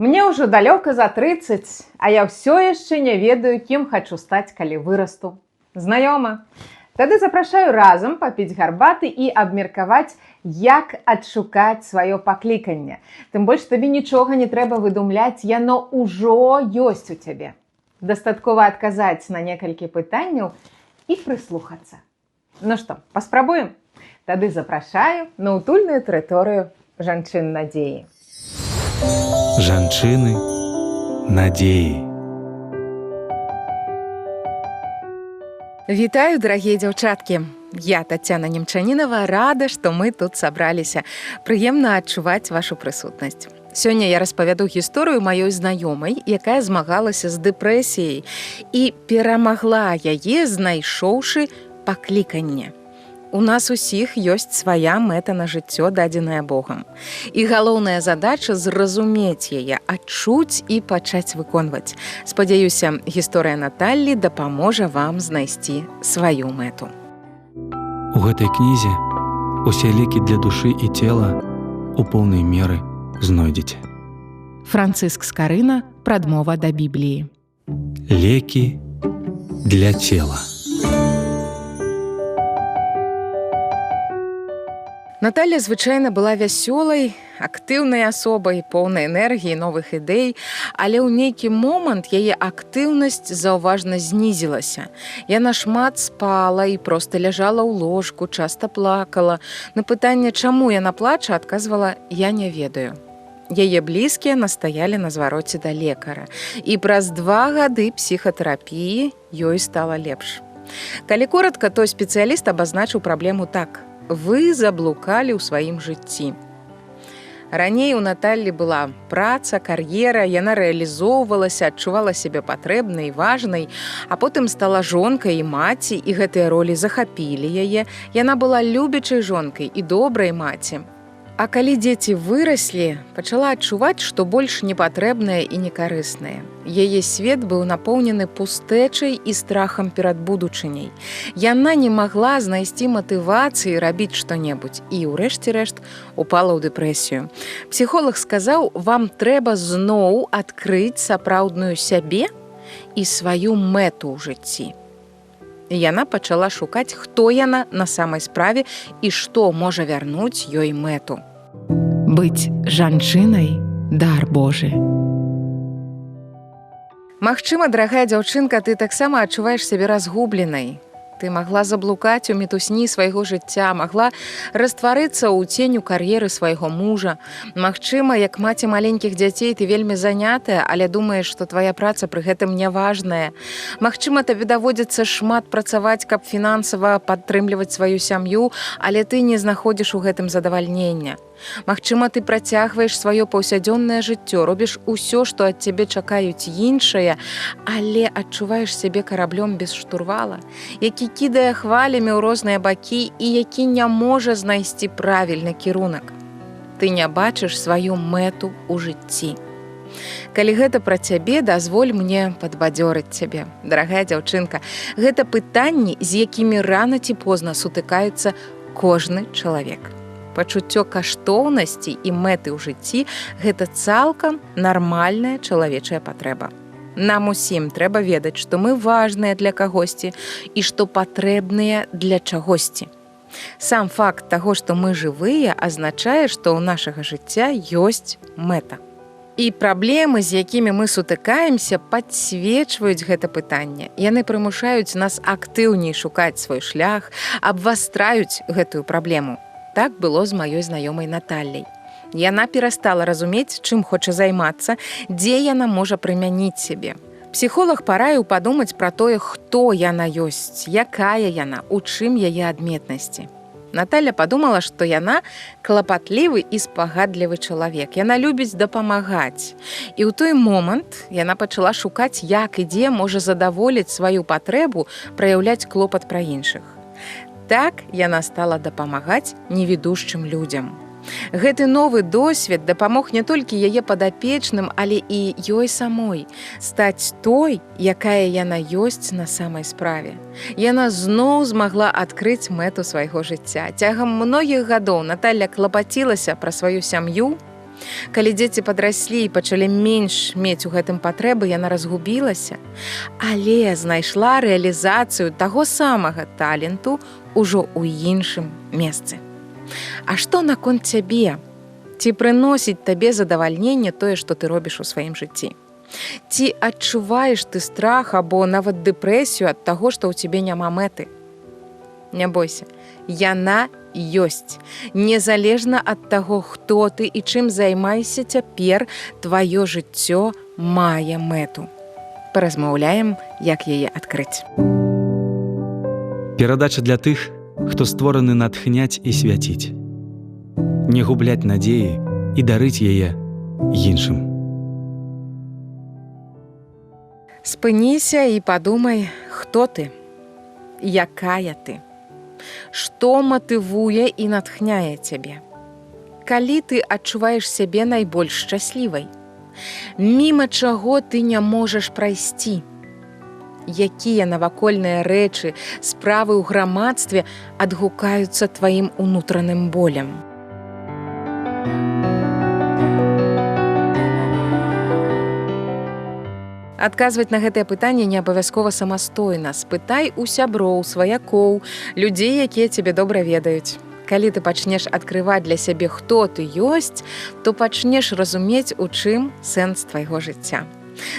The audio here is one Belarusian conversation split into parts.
Мне ўжо далёка за 30, а я ўсё яшчэ не ведаю, кім хачу стаць, калі вырасту. Знаёма? Тады запрашаю разам папіць гарбаты і абмеркаваць, як адшукаць сваё пакліканне. Тым больш табе нічога не трэба выдумляць, яно ўжо ёсць у цябе. Дастаткова адказаць на некалькі пытанняў і прыслухацца. Ну што, паспрабуем? Тады запрашаю на утульную тэрыторыю жанчын надзеі. Жанчыны надзеі. Вітаю, дарагія дзяўчаткі! Я, Тацяна Немчанінава, рада, што мы тут сабраліся. Прыемна адчуваць вашу прысутнасць. Сёння я распавяду гісторыю маёй знаёмай, якая змагалася з дэпрэсіяй і перамагла яе, знайшоўшы пакліканне. У нас усіх ёсць свая мэта на жыццё, дадзеная Богам. І галоўная задача зразумець яе, адчуць і пачаць выконваць. Спадзяюся, гісторыя Наталлі дапаможа вам знайсці сваю мэту. У гэтай кнізе усе лекі для душы і цела у поўнай меры знойдзеце. Францыск Скарына, прадмова да Бібліі. Лекі для цела. Наталля звычайна была вясёлай, актыўнай асобай, поўнай энергіі, новых ідэй, але ў нейкі момант яе актыўнасць заўважна знізілася. Яна шмат спала і проста ляжала ў ложку, часта плакала. На пытанне, чаму яна плача, адказвала: «Я не ведаю». Яе блізкія настаялі на звароце да лекара. І праз 2 гады псіхатэрапіі ёй стала лепш. Калі коратка, то спецыяліст абазначыў праблему так: вы заблукалі ў сваім жыцці. Раней у Наталлі была праца, кар'ера, яна рэалізоўвалася, адчувала сябе патрэбнай і важнай, а потым стала жонкай і маці, і гэтыя ролі захапілі яе. Яна была любячай жонкай і добрай маці. А калі дзеці выраслі, пачала адчуваць, што больш непатрэбнае і некарыснае. Яе свет быў напоўнены пустэчай і страхам перад будучыняй. Яна не магла знайсці матывацыі рабіць што-небудзь і, ўрэшце рэшт, упала ў дэпрэсію. Псіхолог сказаў: вам трэба зноў адкрыць сапраўдную сябе і сваю мэту ў жыцці. Яна пачала шукаць, хто яна на самай справе і што можа вярнуць ёй мэту. Быць жанчынай – дар Божы. Магчыма, дарагая дзяўчынка, ты таксама адчуваеш сябе разгубленай. Ты магла заблукаць у мітусні свайго жыцця, магла растварыцца ў ценю кар'еры свайго мужа. Магчыма, як маці маленькіх дзяцей, ты вельмі занятая, але думаеш, што твая праца пры гэтым няважная. Магчыма, табе даводзіцца шмат працаваць, каб фінансава падтрымліваць сваю сям'ю, але ты не знаходзіш у гэтым задавальнення. Магчыма, ты працягваеш сваё паўсядзённае жыццё, робіш усё, што ад цябе чакаюць іншыя, але адчуваеш сябе караблём без штурвала, які кідае хвалямі ў розныя бакі і які не можа знайсці правільны кірунак. Ты не бачыш сваю мэту ў жыцці. Калі гэта пра цябе, дазволь мне падбадзёрыць цябе. Дарагая дзяўчынка, гэта пытанні, з якімі рана ці позна сутыкаюцца кожны чалавек. Пачуццё каштоўнасці і мэты ў жыцці – гэта цалкам нармальная чалавечая патрэба. Нам усім трэба ведаць, што мы важныя для кагосьці і што патрэбныя для чагосьці. Сам факт таго, што мы жывыя, азначае, што ў нашага жыцця ёсць мэта. І праблемы, з якімі мы сутыкаемся, падсвечваюць гэта пытанне. Яны прымушаюць нас актыўней шукаць свой шлях, абвастраюць гэтую праблему. Так было з маёй знаёмай Наталляй. Яна перастала разумець, чым хоча займацца, дзе яна можа прымяніць сябе. Псіхолог параіў падумаць пра тое, хто яна ёсць, якая яна, у чым яе адметнасці. Наталля падумала, што яна клапатлівы і спагадлівы чалавек. Яна любіць дапамагаць. І ў той момант яна пачала шукаць, як і дзе можа задаволіць сваю патрэбу праяўляць клопат пра іншых. Так яна стала дапамагаць невідушчым людзям. Гэты новы досвед дапамог не толькі яе падапечным, але і ёй самой стаць той, якая яна ёсць на самай справе. Яна зноў змагла адкрыць мэту свайго жыцця. Цягам многіх гадоў Наталля клапацілася пра сваю сям'ю, Калі дзеці падраслі і пачалі менш мець у гэтым патрэбы, яна разгубілася, але знайшла рэалізацыю таго самага таленту ўжо ў іншым месцы. А што наконт цябе? Ці прыносіць табе задавальненне тое, што ты робіш у сваім жыцці? Ці адчуваеш ты страх або нават дэпрэсію ад таго, што ў цябе няма мэты? Не бойся, яна ёсць. Незалежна ад таго, хто ты і чым займайся цяпер, тваё жыццё мае мэту. Паразмаўляем, як яе адкрыць. Перадача для тых, хто створаны натхняць і свяціць. Не губляць надзеі і дарыць яе іншым. Спыніся і падумай, хто ты, якая ты, што матывуе і натхняе цябе. Калі ты адчуваеш сябе найбольш шчаслівай, міма чаго ты не можаш прайсці, якія навакольныя рэчы, справы ў грамадстве адгукаюцца тваім унутраным болем. Адказваць на гэтае пытанне не абавязкова самастойна. Спытай у сяброў, сваякоў, людзей, якія цябе добра ведаюць. Калі ты пачнеш адкрываць для сябе, хто ты ёсць, то пачнеш разумець, у чым сэнс твайго жыцця.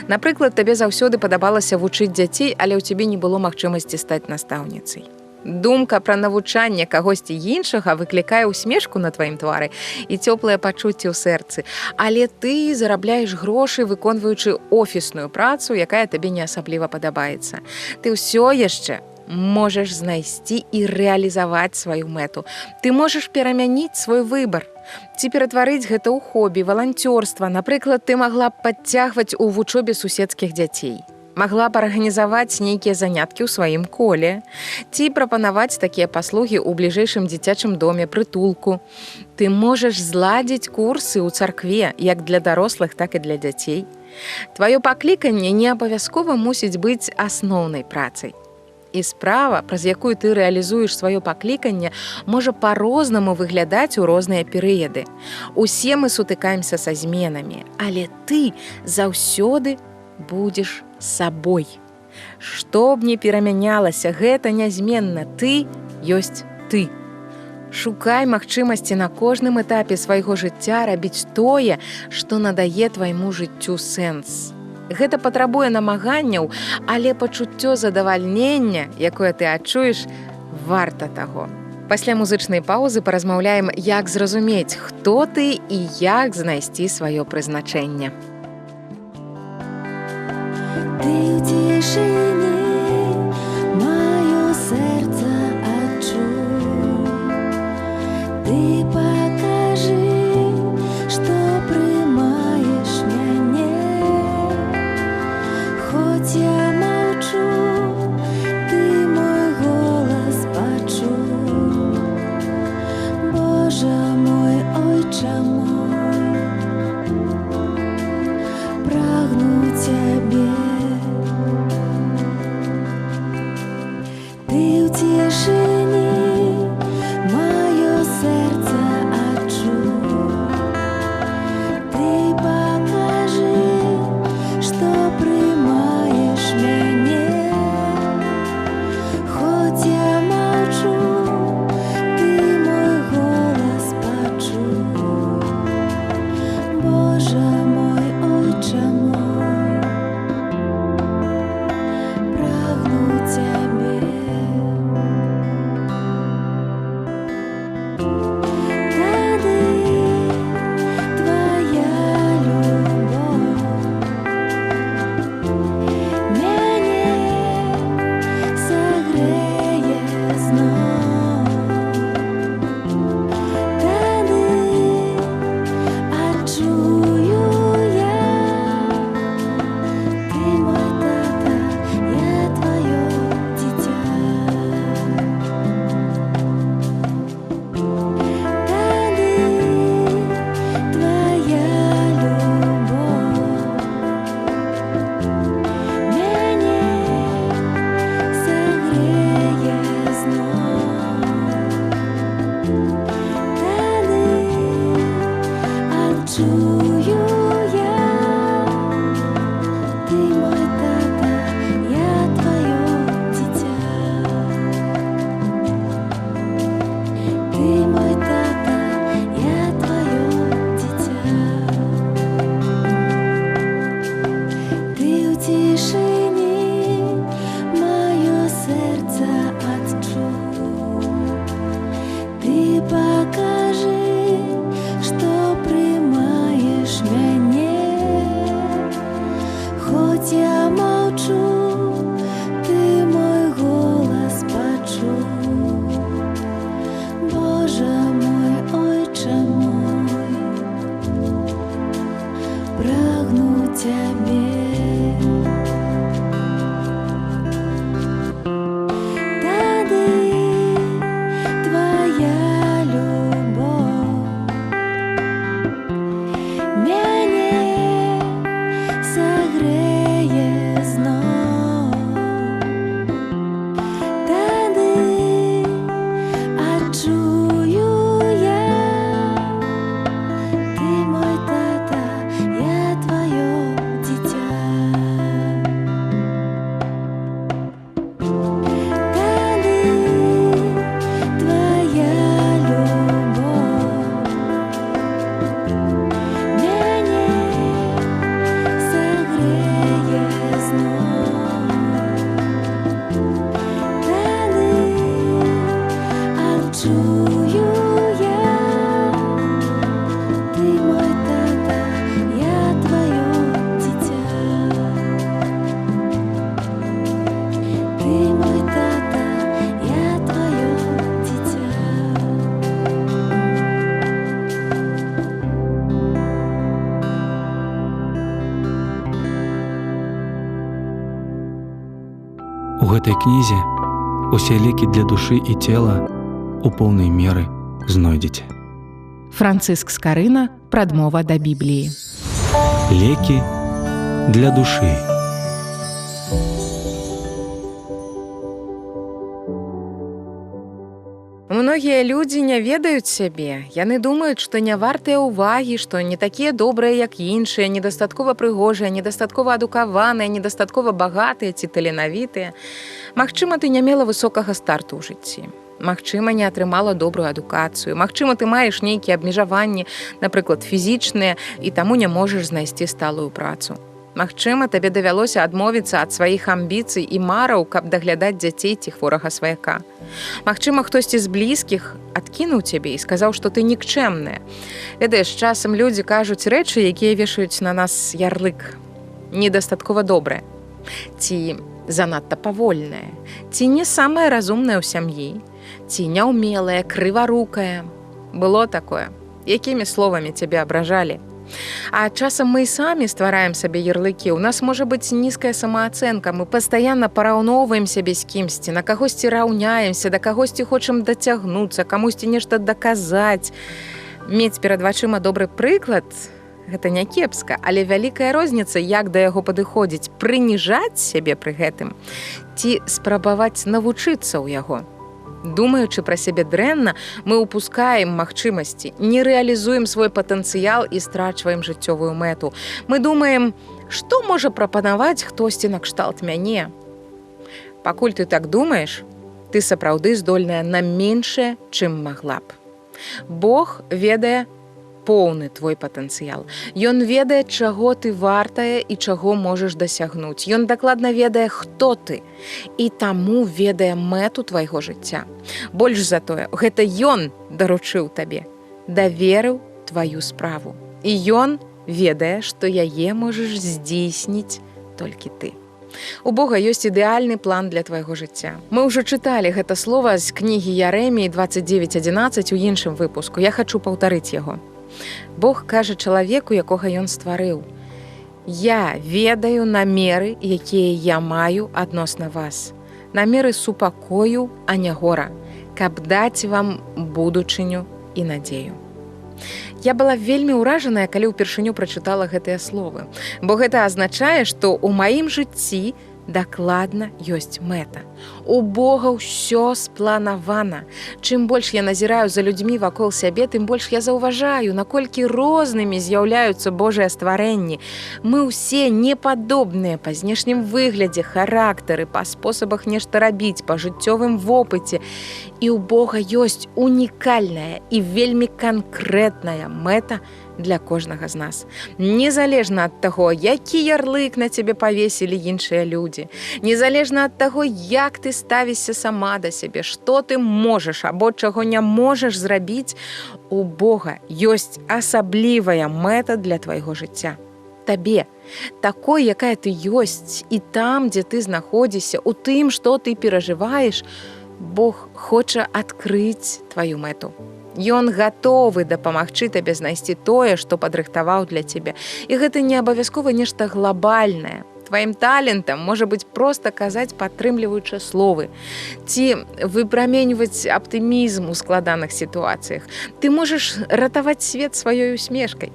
Напрыклад, табе заўсёды падабалася вучыць дзяцей, але ў цябе не было магчымасці стаць настаўніцай. Думка пра навучанне кагосьці іншага выклікае усмешку на тваім твары і цёплае пачуцце ў сэрцы, але ты зарабляеш грошы, выконваючы офісную працу, якая табе не асабліва падабаецца. Ты ўсё яшчэ можаш знайсці і рэалізаваць сваю мэту. Ты можаш перамяніць свой выбар. Ці ператварыць гэта ў хобі, валанцёрства. Напрыклад, ты магла б падцягваць у вучобе суседскіх дзяцей. Магла б арганізаваць нейкія заняткі ў сваім коле, ці прапанаваць такія паслугі ў бліжэйшым дзіцячым доме, прытулку. Ты можаш зладзіць курсы ў царкве, як для дарослых, так і для дзяцей. Тваё пакліканне не абавязкова мусіць быць асноўнай працай. І справа, праз якую ты рэалізуеш сваё пакліканне, можа па-рознаму выглядаць у розныя перыяды. Усе мы сутыкаемся са зменамі, але ты заўсёды будзеш сабой. Што б ні перамянялася, гэта нязменна. Ты ёсць ты. Шукай магчымасці на кожным этапе свайго жыцця рабіць тое, што надае твайму жыццю сэнс. Гэта патрабуе намаганняў, але пачуццё задавальнення, якое ты адчуеш, варта таго. Пасля музычнай паўзы паразмаўляем, як зразумець, хто ты і як знайсці сваё прызначэнне. Ты ў цішыні маё сэрца адчуй. Ты пакажы, што прымаеш мяне. Хоць я маўчу, ты мой голас пачуй. Божа мой, Ойча мой, прагну цябе. маўчу, ты мой голас пачуў. Божа мой, ойча мой, прагну цябе. Тады твая любоў мяне сагрэе зноў. Тады адчую я, ты мой тата, я твоё дзіця. Тады твоя любоў мяне сагрэе зноў. Тады адчую я, ты мой тата, я твоё дзіця. Ты мой тата, я твоё дзіця. У гэтай кнізе усе лекі для душы і цела у поўнай меры знойдзеце. Францыск Скарына, прадмова да Бібліі. Лекі для душы. Многія людзі не ведаюць сябе. Яны думаюць, што не вартыя ўвагі, што не такія добрыя, як іншыя, недастаткова прыгожыя, недастаткова адукаваныя, недастаткова багатыя ці таленавітыя. Магчыма, ты не мела высокага старту ў жыцці. Магчыма, не атрымала добрую адукацыю. Магчыма, ты маеш нейкія абмежаванні, напрыклад, фізічныя, і таму не можаш знайсці сталую працу. Магчыма, табе давялося адмовіцца ад сваіх амбіцый і мараў, каб даглядаць дзяцей ці хворага сваяка. Магчыма, хтосьці з блізкіх адкінуў цябе і сказаў, што ты нікчэмная. Ведаеш, часам людзі кажуць рэчы, якія вешаюць на нас ярлык. Недастаткова добрая. Ці занадта павольная. Ці не самая разумная ў сям'і. Ці няўмелая, крыварукая. Было такое. Якімі словамі цябе абражалі? А часам мы і самі ствараем сабе ярлыкі. У нас можа быць нізкая самаацэнка. Мы пастаянна параўноўваем сябе з кімсьці, на кагосьці раўняемся, да кагосьці хочам дацягнуцца, камусьці нешта даказаць. Мець перад вачыма добры прыклад – гэта не кепска, але вялікая розніца, як да яго падыходзіць, прыніжаць сябе пры гэтым ці спрабаваць навучыцца ў яго. Думаючы пра сябе дрэнна, мы ўпускаем магчымасці, не рэалізуем свой патэнцыял і страчваем жыццёвую мэту. Мы думаем, што можа прапанаваць хтосьці накшталт мяне. Пакуль ты так думаеш, ты сапраўды здольная на меншае, чым магла б. Бог ведае поўны твой патэнцыял. Ён ведае, чаго ты вартая і чаго можаш дасягнуць. Ён дакладна ведае, хто ты, і таму ведае мэту твайго жыцця. Больш за тое, гэта ён даручыў табе, даверыў тваю справу. І ён ведае, што яе можаш здзейсніць толькі ты. У Бога ёсць ідэальны план для твайго жыцця. Мы ўжо чыталі гэта слова з кнігі Яреміі 29:11 у іншым выпуску. Я хачу паўтарыць яго. Бог кажа чалавеку, якога ён стварыў: «Я ведаю намеры, якія я маю адносна вас. Намеры супакою, а не гора, каб даць вам будучыню і надзею». Я была вельмі ўражаная, калі ўпершыню прачытала гэтыя словы, бо гэта азначае, што ў маім жыцці дакладна ёсць мэта. У Бога ўсё спланавана. Чым больш я назіраю за людзьмі вакол сябе, тым больш я заўважаю, наколькі рознымі з'яўляюцца Божыя стварэнні. Мы ўсе непадобныя па знешнім выглядзе, характары, па спосабах нешта рабіць, па жыццёвым вопыце. І ў Бога ёсць унікальная і вельмі канкрэтная мэта для кожнага з нас. Незалежна ад таго, які ярлык на цябе павесілі іншыя людзі, незалежна ад таго, як ты ставішся сама да сябе, што ты можаш або чаго не можаш зрабіць, у Бога ёсць асаблівая мэта для твайго жыцця. табе, такой, якая ты ёсць, і там, дзе ты знаходзішся, у тым, што ты перажываеш, Бог хоча адкрыць тваю мэту. Ён гатовы дапамагчы табе знайсці тое, што падрыхтаваў для цябе. І гэта не абавязкова нешта глобальнае. Тваім талентам можа быць проста казаць падтрымліваючыя словы ці выпраменьваць аптымізм у складаных сітуацыях. Ты можаш ратаваць свет сваёй усмешкай.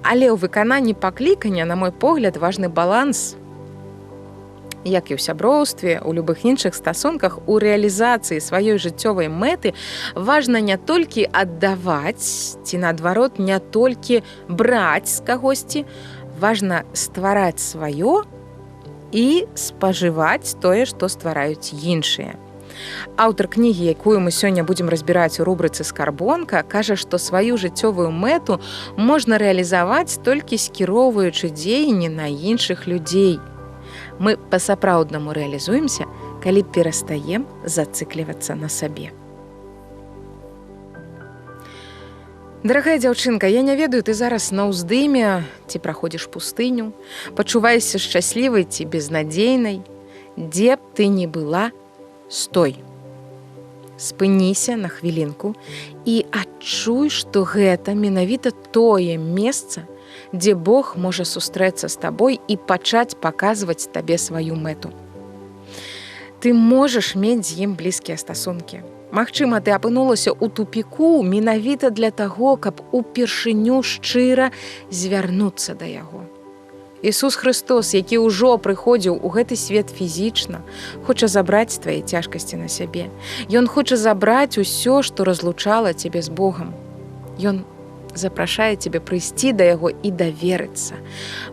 Але ў выкананні паклікання, на мой погляд, важны баланс. Як і ў сяброўстве, у любых іншых стасунках, у рэалізацыі сваёй жыццёвай мэты важна не толькі аддаваць, ці наадварот, не толькі браць з кагосьці, важна ствараць сваё і спажываць тое, што ствараюць іншыя. Аўтар кнігі, якую мы сёння будзем разбіраць у рубрыцы «Скарбонка», кажа, што сваю жыццёвую мэту можна рэалізаваць толькі скіроўваючы дзеянні на іншых людзей. Мы па-сапраўднаму рэалізуемся, калі перастаем зацыклівацца на сабе. Дарагая дзяўчынка, я не ведаю, ты зараз на ўздыме ці праходзіш пустыню, пачуваешся шчаслівай ці безнадзейнай, дзе б ты ні была, стой. Спыніся на хвілінку і адчуй, што гэта менавіта тое месца, дзе Бог можа сустрэцца з табой і пачаць паказваць табе сваю мэту. Ты можаш мець з ім блізкія стасункі. Магчыма, ты апынулася ў тупіку менавіта для таго, каб упершыню шчыра звярнуцца да яго. Ісус Христос, які ўжо прыходзіў у гэты свет фізічна, хоча забраць твае цяжкасці на сябе. Ён хоча забраць усё, што разлучала цябе з Богам. Ён запрашае цябе прыйсці да яго і даверыцца.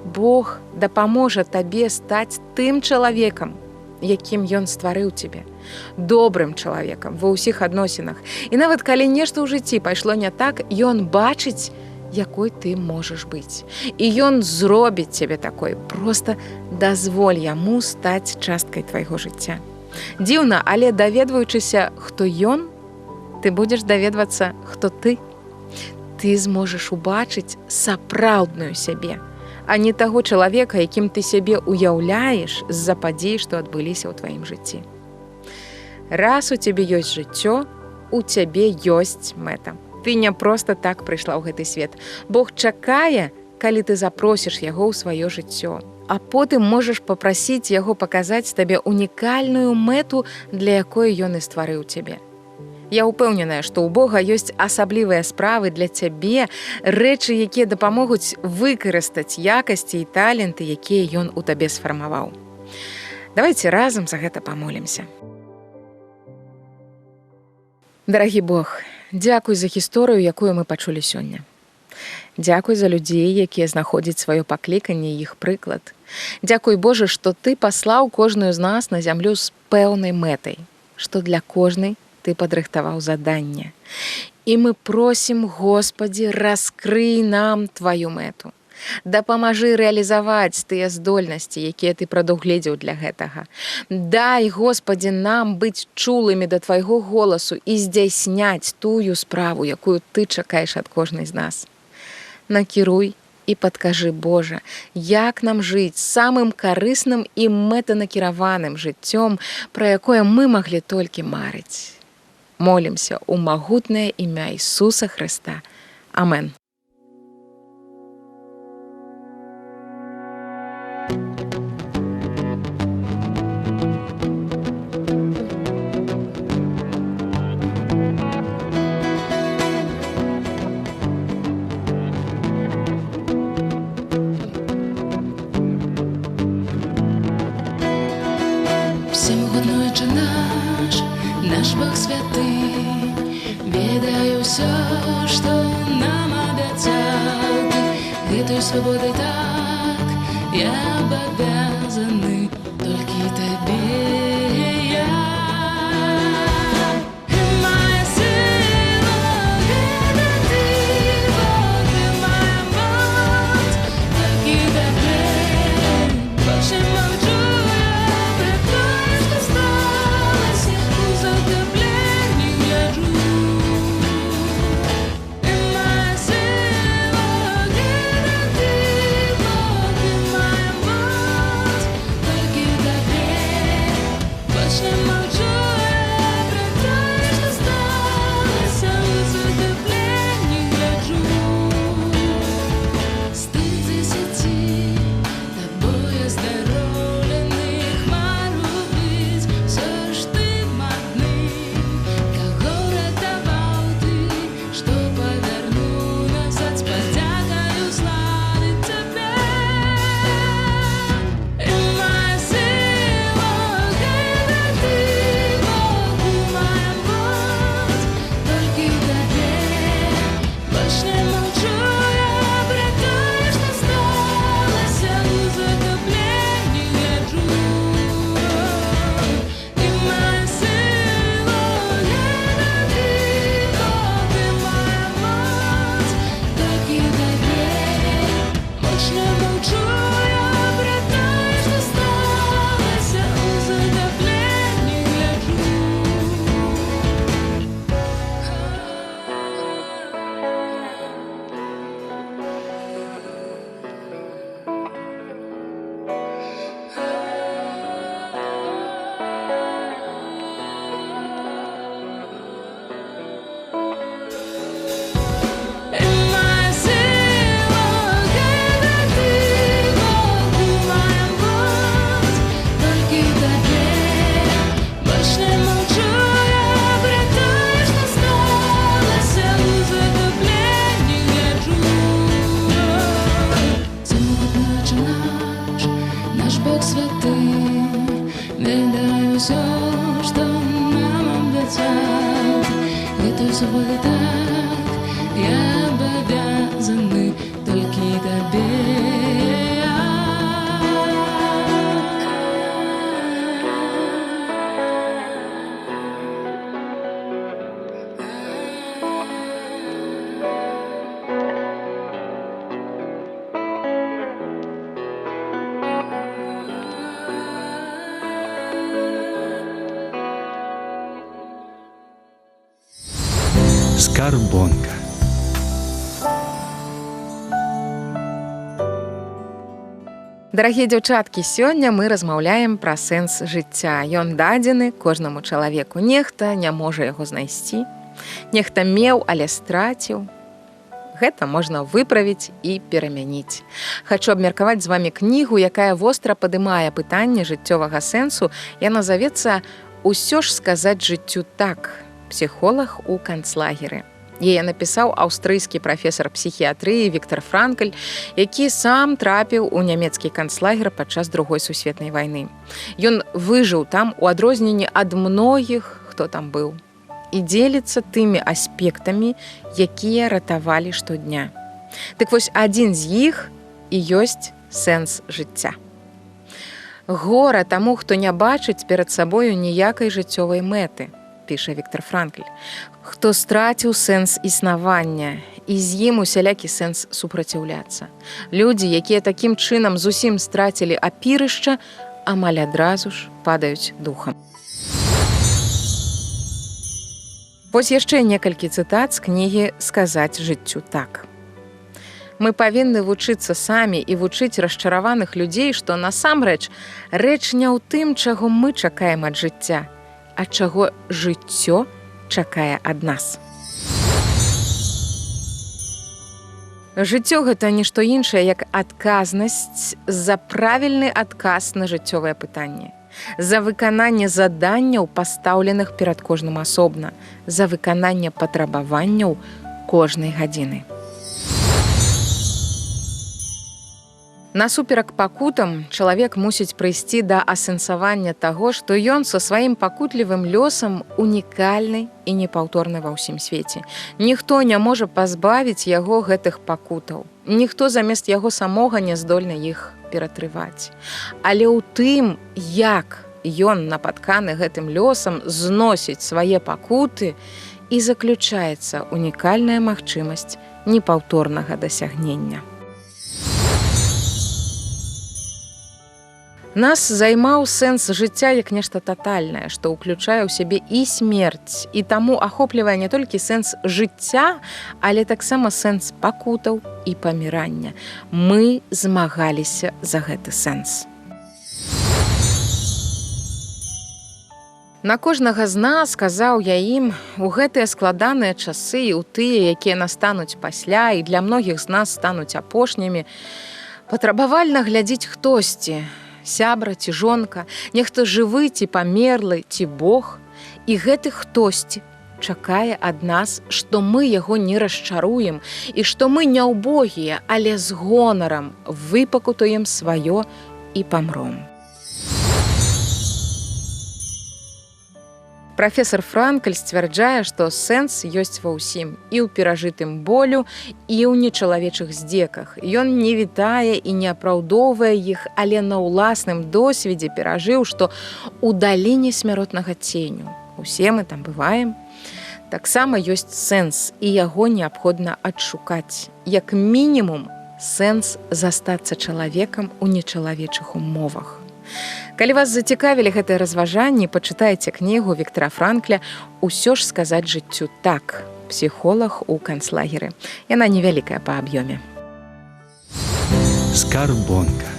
Бог дапаможа табе стаць тым чалавекам, якім ён стварыў цябе, добрым чалавекам ва ўсіх адносінах. І нават калі нешта ў жыцці пайшло не так, ён бачыць, якой ты можаш быць. І ён зробіць цябе такой. Проста дазволь яму стаць часткай твайго жыцця. Дзіўна, але даведваючыся, хто ён, ты будзеш даведвацца, хто ты. Ты зможаш убачыць сапраўдную сябе, а не таго чалавека, якім ты сябе уяўляеш з-за падзей, што адбыліся ў тваім жыцці. Раз у цябе ёсць жыццё, у цябе ёсць мэта. Ты не проста так прыйшла ў гэты свет. Бог чакае, калі ты запросіш яго ў сваё жыццё. А потым можаш папрасіць яго паказаць табе унікальную мэту, для якой ён і стварыў цябе. Я ўпэўненая, што ў Бога ёсць асаблівыя справы для цябе, рэчы, якія дапамогуць выкарыстаць якасці і таленты, якія ён у табе сфармаваў. Давайце разам за гэта памолімся. Дарагі Бог, дзякуй за гісторыю, якую мы пачулі сёння. Дзякуй за людзей, якія знаходзяць сваё пакліканне і іх прыклад. Дзякуй, Божа, што ты паслаў кожную з нас на зямлю з пэўнай мэтай, што для кожнай ты падрыхтаваў заданне. І мы просім, Господі, раскрый нам тваю мэту. Дапамажы рэалізаваць тыя здольнасці, якія ты прадугледзеў для гэтага. Дай, Господі, нам быць чулымі да твайго голасу і здзяйсняць тую справу, якую ты чакаеш ад кожнай з нас. Накіруй і падкажы, Божа, як нам жыць самым карысным і мэтанакіраваным жыццём, пра якое мы маглі толькі марыць. Молімся ў магутнае імя Ісуса Хрыста. Амен. Всемогутнойчы наш Бог святы, ведаю ўсё, што нам абяцаў ты. Гэтай свабодай так я абавязаны толькі табе. святы, не дай усё, што нам абяцаў. Гэтую суботу так, я абавязаны толькі табе. Скарбонка. Дарагія дзяўчаткі, сёння мы размаўляем пра сэнс жыцця. Ён дадзены кожнаму чалавеку. Нехта не можа яго знайсці, нехта меў, але страціў. Гэта можна выправіць і перамяніць. Хачу абмеркаваць з вамі кнігу, якая востра падымае пытанне жыццёвага сэнсу. Яна завецца «Усё ж сказаць жыццю так. Псіхолог у канцлагеры». Яе напісаў аўстрыйскі прафесар псіхіятрыі Віктор Франкль, які сам трапіў у нямецкі канцлагер падчас Другой сусветнай вайны. Ён выжыў там у адрозненні ад многіх, хто там быў, і дзеліцца тымі аспектамі, якія ратавалі штодня. Дык вось адзін з іх і ёсць сэнс жыцця. Гора таму, хто не бачыць перад сабою ніякай жыццёвай мэты, піша Віктор Франкль, хто страціў сэнс існавання, і з ім усялякі сэнс супраціўляцца. Людзі, якія такім чынам зусім страцілі апірышча, амаль адразу ж падаюць духам. Вось яшчэ некалькі цытат з кнігі «Сказаць жыццю так». Мы павінны вучыцца самі і вучыць расчараваных людзей, што насамрэч рэч не ў тым, чаго мы чакаем ад жыцця, а чаго жыццё чакае ад нас. Жыццё – гэта нішто іншае, як адказнасць за правільны адказ на жыццёвае пытанне, за выкананне заданняў, пастаўленых перад кожным асобна, за выкананне патрабаванняў кожнай гадзіны. Насуперак пакутам чалавек мусіць прыйсці да асэнсавання таго, што ён са сваім пакутлівым лёсам унікальны і непаўторны ва ўсім свеце. Ніхто не можа пазбавіць яго гэтых пакутаў. Ніхто замест яго самога не здольны іх ператрываць. Але ў тым, як ён, напатканы гэтым лёсам, зносіць свае пакуты, і заключаецца унікальная магчымасць непаўторнага дасягнення. Нас займаў сэнс жыцця як нешта татальнае, што ўключае ў сябе і смерць, і таму ахоплівае не толькі сэнс жыцця, але таксама сэнс пакутаў і памірання. Мы змагаліся за гэты сэнс. На кожнага з нас, казаў я ім, у гэтыя складаныя часы і ў тыя, якія настануць пасля і для многіх з нас стануць апошнімі, патрабавальна глядзіць хтосьці, сябра ці жонка, нехта жывы ці памерлы, ці Бог, і гэты хтосьці чакае ад нас, што мы яго не расчаруем і што мы не ўбогія, але з гонарам выпакутуем сваё і памром. Прафесор Франкль сцвярджае, што сэнс ёсць ва ўсім, і ў перажытым болю, і ў нечалавечых здзеках. Ён не вітае і не апраўдоўвае іх, але на ўласным досведзе перажыў, што ў даліне смяротнага ценю, усе мы там бываем, таксама ёсць сэнс, і яго неабходна адшукаць. Як мінімум, сэнс застацца чалавекам у нечалавечых умовах. Калі вас зацікавілі гэтыя разважанні, пачытайце кнігу Віктора Франкля «Усё ж сказаць жыццю так. Псіхолог у канцлагеры». Яна невялікая па аб'ёме. Скарбонка.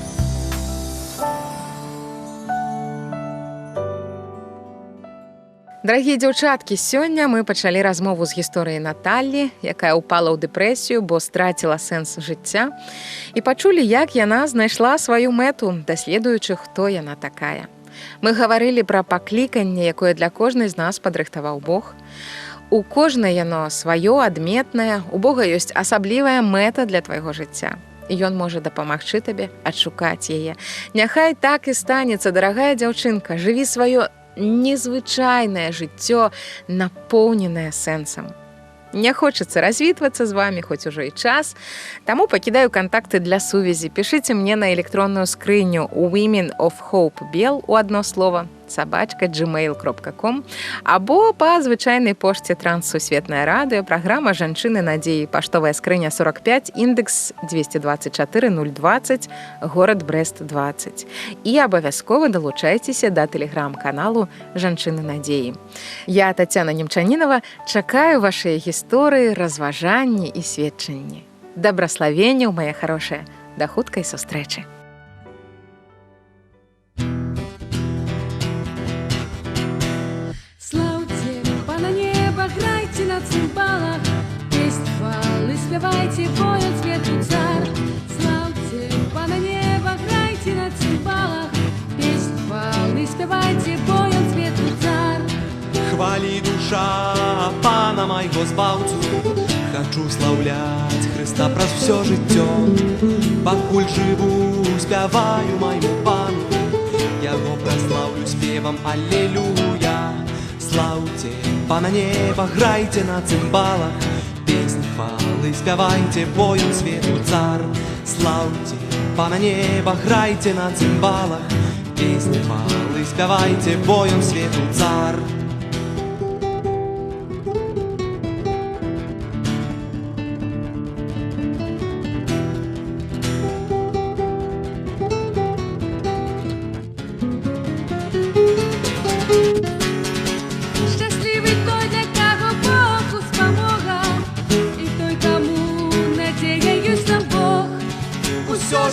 Дарагія дзяўчаткі, сёння мы пачалі размову з гісторыяй Наталлі, якая ўпала ў дэпрэсію, бо страціла сэнс жыцця, і пачулі, як яна знайшла сваю мэту, даследуючы, хто яна такая. Мы гаварылі пра пакліканне, якое для кожнай з нас падрыхтаваў Бог. У кожнай яно сваё, адметнае, у Бога ёсць асаблівая мэта для твайго жыцця. Ён можа дапамагчы табе адшукаць яе. Няхай так і станецца, дарагая дзяўчынка, жыві сваё незвычайнае жыццё, напоўненае сэнсам. Не хочацца развітвацца з вами, хоць ужо і час, таму пакідаю кантакты для сувязі. Пішыце мне на электронную скрыню Women of Hope Bell у адно слова @gmail.com або па звычайнай пошце Транссусветнае радыё, праграма «Жанчыны надзеі», паштовая скрыня 45, індекс 224 020, горад Брэст 20. І абавязкова далучайцеся да тэлеграм-каналу «Жанчыны надзеі». Я, Тацяна Немчанінава, чакаю вашыя гісторыі, разважанні і сведчанні. Дабраславенняў, мае харошыя, да хуткай сустрэчы. Грайте на цимбалах, песнь хвалы спевайте, поет свету царь. Славьте Пана неба, грайте на цимбалах, песнь хвалы спевайте, поет свету царь. Хвали душа Пана майго збаўцу, хочу слаўляць Хрыста праз всё жыццё. Пакуль жыву, спяваю майму Пану, яго праслаўлю спевам алелюя. Слаўце Пана неба, грайте на цимбалах, песни хвалы спявайте, бо ён свету цар. Слаўце Пана неба, грайте на цимбалах, песни хвалы спявайте, бо ён свету цар.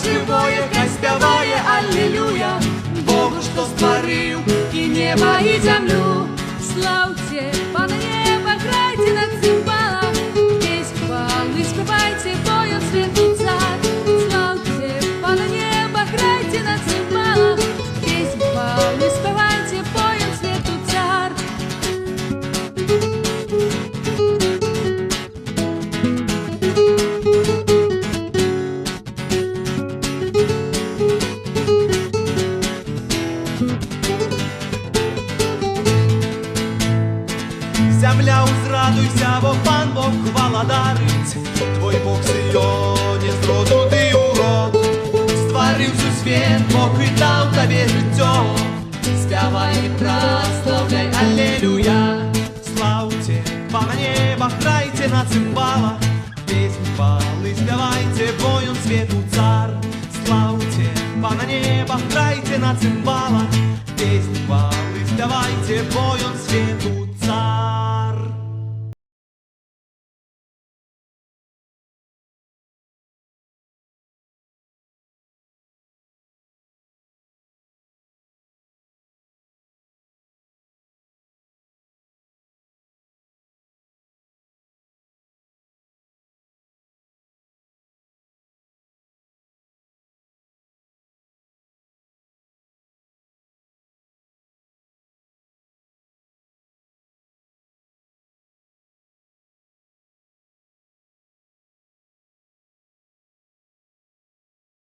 Живое, хай спявае аллилуйя Богу, што стварыў і неба, і зямлю. Слаўце Пана неба, грайте на цимбалах, песнь хвалы спявайце, бо ён свету цар. Слаўце Пана неба, грайте на цимбалах, песнь хвалы спявайце, бо ён свету цар. Земля, узрадуйся, бо Пан Бог валадарыць. Твой Бог Сыёне зроду ты урод. Стварыў сусвет, Бог і даў табе жыццё. Спявай і праслаўляй аллелюя. Слаўце Пана неба, грайте на цимбалах, песні хвалы спявайце, бо ён свету цар. Слаўце Пана неба, грайте на цимбалах, песні хвалы спявайце, бо ён свету цар.